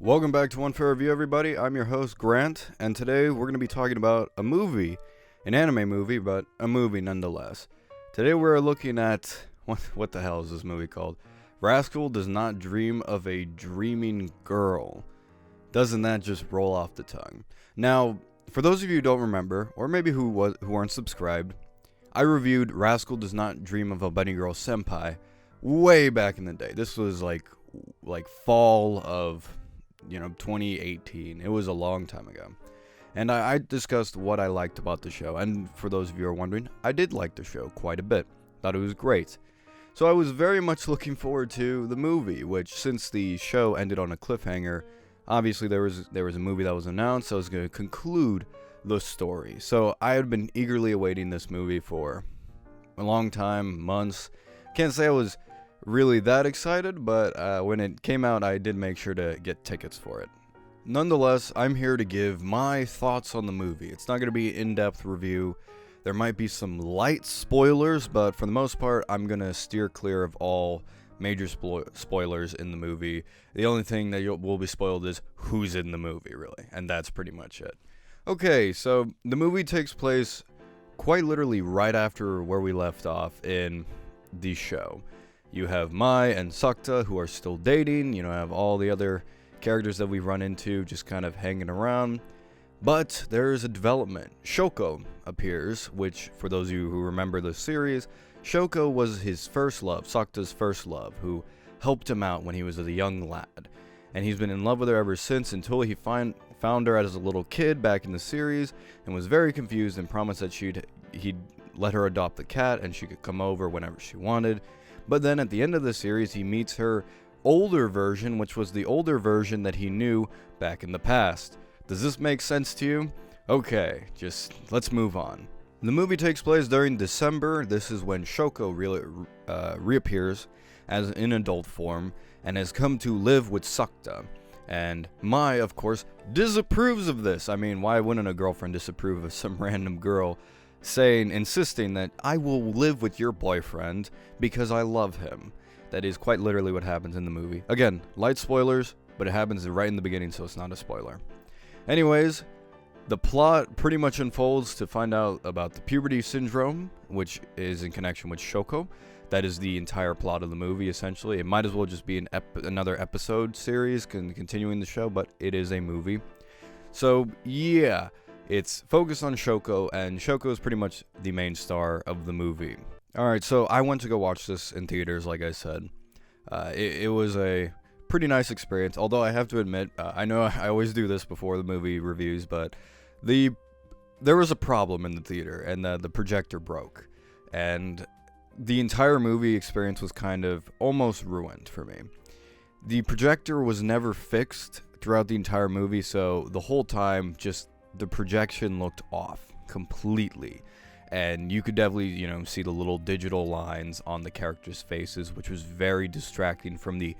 Welcome back to One Fair Review, everybody. I'm your host, Grant, and today we're going to be talking about a movie, an anime movie, but a movie nonetheless. Today we're looking at, what the hell is this movie called? Rascal Does Not Dream of a Dreaming Girl. Doesn't that just roll off the tongue? Now, for those of you who don't remember, or maybe who aren't subscribed, I reviewed Rascal Does Not Dream of a Bunny Girl Senpai way back in the day. This was like fall of 2018. It was a long time ago. And I discussed what I liked about the show. And for those of you who are wondering, I did like the show quite a bit. Thought it was great. So I was very much looking forward to the movie, which since the show ended on a cliffhanger, obviously there was a movie that was announced, so I was going to conclude the story. So I had been eagerly awaiting this movie for a long time, months. Can't say I was really that excited, but when it came out, I did make sure to get tickets for it. Nonetheless, I'm here to give my thoughts on the movie. It's not going to be an in-depth review. There might be some light spoilers, but for the most part, I'm going to steer clear of all major spoilers in the movie. The only thing that will be spoiled is who's in the movie, really, and that's pretty much it. Okay, so the movie takes place quite literally right after where we left off in the show. You have Mai and Sakta, who are still dating. Have all the other characters that we run into just kind of hanging around. But there's a development. Shoko appears, which, for those of you who remember the series, Shoko was his first love, Sakta's first love, who helped him out when he was a young lad. And he's been in love with her ever since until he found her as a little kid back in the series and was very confused and promised that he'd let her adopt the cat and she could come over whenever she wanted. But then at the end of the series, he meets her older version, which was the older version that he knew back in the past. Does this make sense to you? Okay, just let's move on. The movie takes place during December. This is when Shoko reappears as in adult form and has come to live with Sakta. And Mai, of course, disapproves of this. I mean, why wouldn't a girlfriend disapprove of some random girl insisting that I will live with your boyfriend because I love him? That is quite literally what happens in the movie. Again, light spoilers, but it happens right in the beginning, so it's not a spoiler. Anyways, the plot pretty much unfolds to find out about the puberty syndrome, which is in connection with Shoko. That is the entire plot of the movie, essentially. It might as well just be another episode series continuing the show, but it is a movie. So, yeah, it's focused on Shoko, and Shoko is pretty much the main star of the movie. Alright, so I went to go watch this in theaters, like I said. It was a pretty nice experience, although I have to admit, I know I always do this before the movie reviews, but there was a problem in the theater, and the projector broke. And the entire movie experience was kind of almost ruined for me. The projector was never fixed throughout the entire movie, so the whole time, just the projection looked off completely. And you could definitely, see the little digital lines on the characters' faces, which was very distracting from the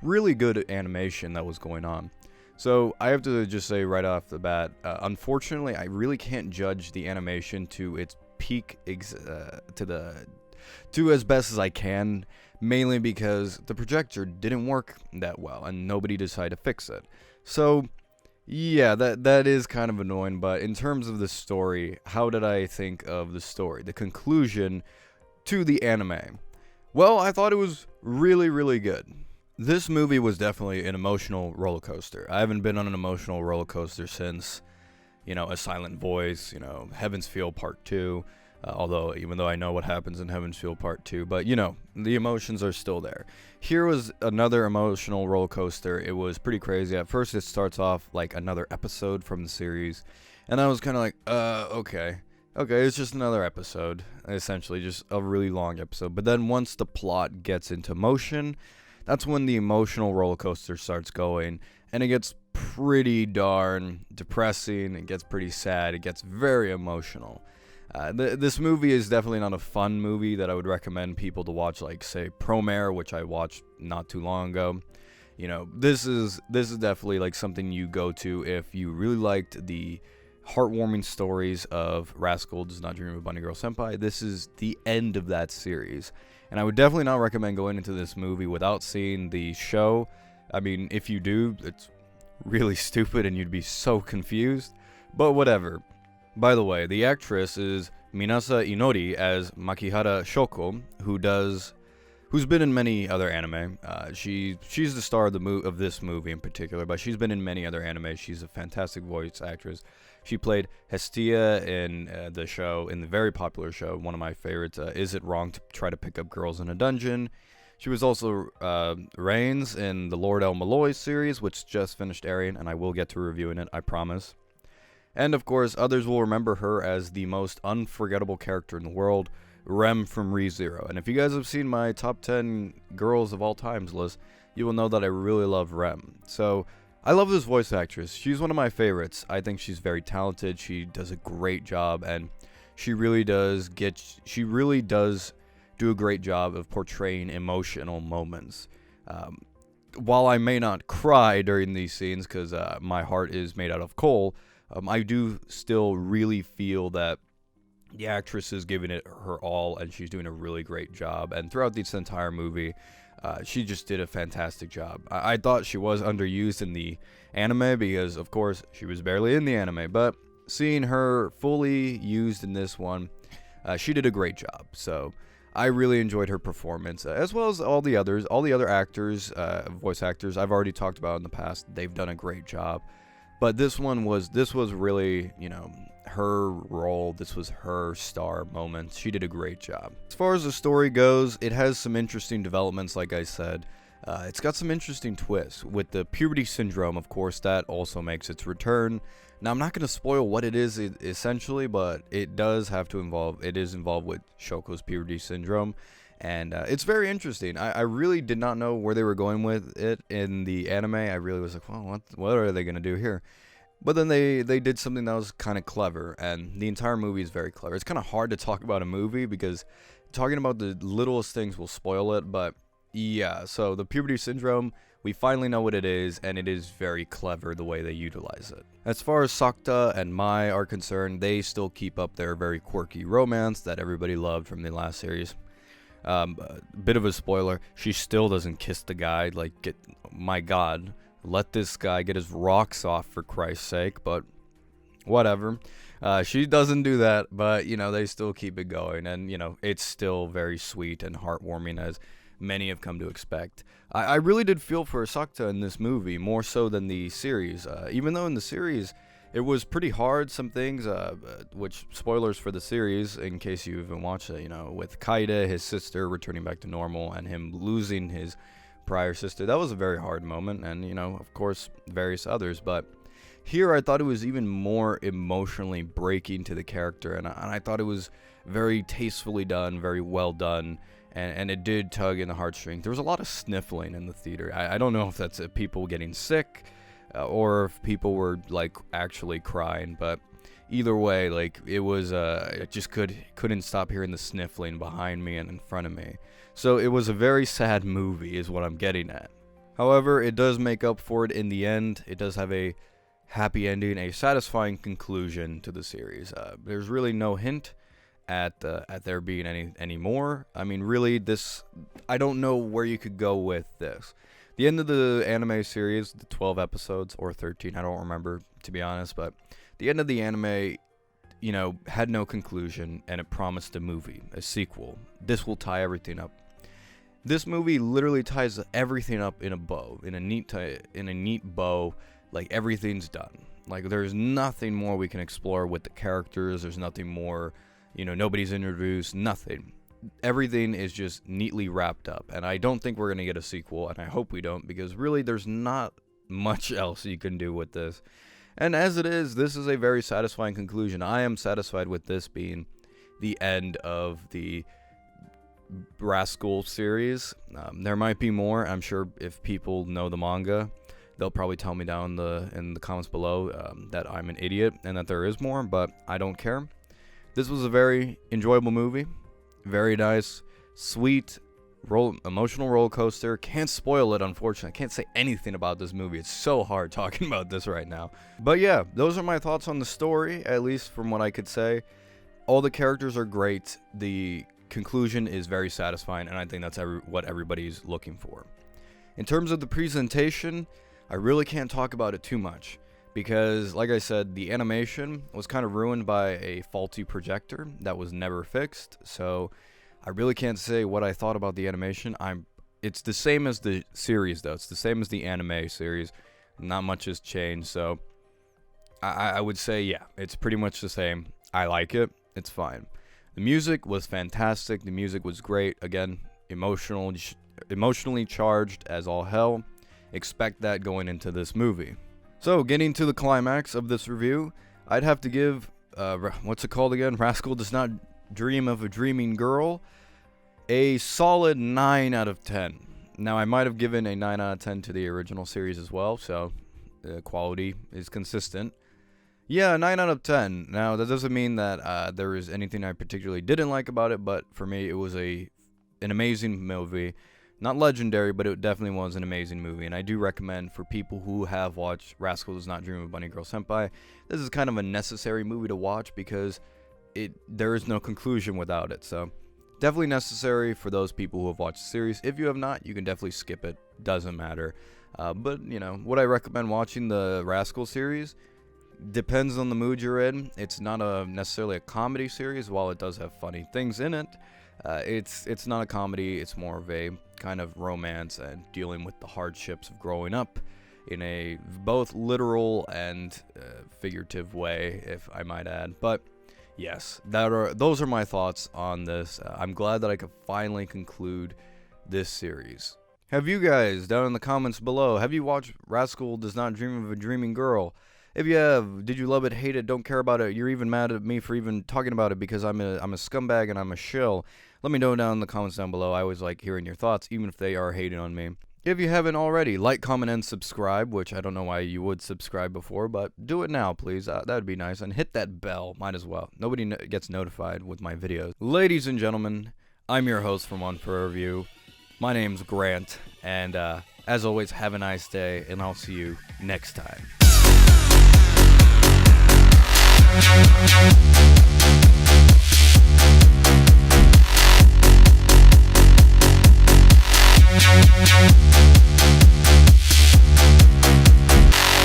really good animation that was going on. So I have to just say right off the bat, unfortunately, I really can't judge the animation to its peak, to as best as I can, mainly because the projector didn't work that well and nobody decided to fix it. So yeah, that is kind of annoying, but in terms of the story, how did I think of the story? The conclusion to the anime? Well, I thought it was really, really good. This movie was definitely an emotional roller coaster. I haven't been on an emotional roller coaster since, A Silent Voice, Heaven's Feel Part 2, even though I know what happens in Heaven's Feel Part 2, but, the emotions are still there. Here was another emotional roller coaster. It was pretty crazy. At first, it starts off like another episode from the series, and I was kind of like, okay, it's just another episode, essentially, just a really long episode. But then once the plot gets into motion, that's when the emotional roller coaster starts going, and it gets pretty darn depressing, it gets pretty sad, it gets very emotional. This movie is definitely not a fun movie that I would recommend people to watch, like, say, Promare, which I watched not too long ago. This is definitely, like, something you go to if you really liked the heartwarming stories of Rascal Does Not Dream of a Bunny Girl Senpai. This is the end of that series. And I would definitely not recommend going into this movie without seeing the show. I mean, if you do, it's really stupid and you'd be so confused. But whatever. By the way, the actress is Minasa Inori as Makihara Shoko, who's been in many other anime. She's the star of this movie in particular, but she's been in many other anime. She's a fantastic voice actress. She played Hestia in the very popular show, one of my favorites, Is It Wrong to Try to Pick Up Girls in a Dungeon? She was also Reigns in the Lord El Malloy series, which just finished airing, and I will get to reviewing it, I promise. And of course, others will remember her as the most unforgettable character in the world, Rem from Re:Zero. And if you guys have seen my top 10 girls of all times list, you will know that I really love Rem. So, I love this voice actress. She's one of my favorites. I think she's very talented. She does a great job, and she really does do a great job of portraying emotional moments. While I may not cry during these scenes because my heart is made out of coal, I do still really feel that the actress is giving it her all, and she's doing a really great job. And throughout this entire movie, she just did a fantastic job. I thought she was underused in the anime because, of course, she was barely in the anime. But seeing her fully used in this one, she did a great job. So I really enjoyed her performance, as well as all the other actors, voice actors I've already talked about in the past. They've done a great job. But this was really, her role. This was her star moment. She did a great job. As far as the story goes, it has some interesting developments, like I said. It's got some interesting twists. With the puberty syndrome, of course, that also makes its return. Now, I'm not going to spoil what it is essentially, but it is involved with Shoko's puberty syndrome. And it's very interesting. I really did not know where they were going with it in the anime. I really was like, well, what are they going to do here? But then they did something that was kind of clever, and the entire movie is very clever. It's kind of hard to talk about a movie because talking about the littlest things will spoil it, but yeah, so the puberty syndrome, we finally know what it is, and it is very clever the way they utilize it. As far as Sakta and Mai are concerned, they still keep up their very quirky romance that everybody loved from the last series. Bit of a spoiler, she still doesn't kiss the guy. My god, let this guy get his rocks off for Christ's sake, but whatever. She doesn't do that, but they still keep it going, and it's still very sweet and heartwarming, as many have come to expect. I really did feel for Sakta in this movie, more so than the series, even though in the series it was pretty hard, some things, which, spoilers for the series, in case you haven't watched it, with Kaide, his sister, returning back to normal, and him losing his prior sister. That was a very hard moment, and, of course, various others, but here I thought it was even more emotionally breaking to the character, and I thought it was very tastefully done, very well done, and it did tug in the heartstrings. There was a lot of sniffling in the theater. I don't know if that's people getting sick, or if people were actually crying, but either way, it was I just couldn't stop hearing the sniffling behind me and in front of me. So it was a very sad movie is what I'm getting at. However, it does make up for it in the end. It does have a happy ending, a satisfying conclusion to the series. There's really no hint at there being any more. I mean, really, I don't know where you could go with this. The end of the anime series, the 12 episodes, or 13, I don't remember, to be honest, but the end of the anime, had no conclusion, and it promised a movie, a sequel. This will tie everything up. This movie literally ties everything up in a bow, in a neat bow, everything's done. There's nothing more we can explore with the characters, there's nothing more, nobody's introduced, nothing. Everything is just neatly wrapped up, and I don't think we're going to get a sequel, and I hope we don't, because really there's not much else you can do with this. And as it is, this is a very satisfying conclusion. I am satisfied with this being the end of the Rascal series. There might be more. I'm sure if people know the manga, they'll probably tell me down in the comments below that I'm an idiot and that there is more, but I don't care. This was a very enjoyable movie. Very nice, sweet, emotional roller coaster. Can't spoil it, unfortunately. I can't say anything about this movie. It's so hard talking about this right now. But yeah, those are my thoughts on the story, at least from what I could say. All the characters are great. The conclusion is very satisfying, and I think that's what everybody's looking for. In terms of the presentation, I really can't talk about it too much because, like I said, the animation was kind of ruined by a faulty projector that was never fixed. So I really can't say what I thought about the animation. It's the same as the series, though. It's the same as the anime series. Not much has changed, so I would say, yeah, it's pretty much the same. I like it. It's fine. The music was fantastic. The music was great. Again, emotionally charged as all hell. Expect that going into this movie. So, getting to the climax of this review, I'd have to give, what's it called again? Rascal Does Not Dream of a Dreaming Girl, a solid 9 out of 10. Now, I might have given a 9 out of 10 to the original series as well, so the quality is consistent. Yeah, 9 out of 10. Now, that doesn't mean that there is anything I particularly didn't like about it, but for me, it was an amazing movie. Not legendary, but it definitely was an amazing movie, and I do recommend for people who have watched Rascal Does Not Dream of Bunny Girl Senpai, this is kind of a necessary movie to watch because there is no conclusion without it, so definitely necessary for those people who have watched the series. If you have not, you can definitely skip it. Doesn't matter. But, you know, would I recommend watching the Rascal series? Depends on the mood you're in. It's not necessarily a comedy series, while it does have funny things in it. It's not a comedy. It's more of a kind of romance and dealing with the hardships of growing up in a both literal and figurative way, if I might add. But yes, those are my thoughts on this. I'm glad that I could finally conclude this series. Have you guys, down in the comments below, have you watched Rascal Does Not Dream of a Dreaming Girl? If you have, did you love it, hate it, don't care about it, you're even mad at me for even talking about it because I'm a scumbag and I'm a shill? Let me know down in the comments down below. I always like hearing your thoughts, even if they are hating on me. If you haven't already, like, comment, and subscribe, which I don't know why you would subscribe before, but do it now, please. That would be nice. And hit that bell. Might as well. Nobody gets notified with my videos. Ladies and gentlemen, I'm your host from One for a Review. My name's Grant, and as always, have a nice day, and I'll see you next time.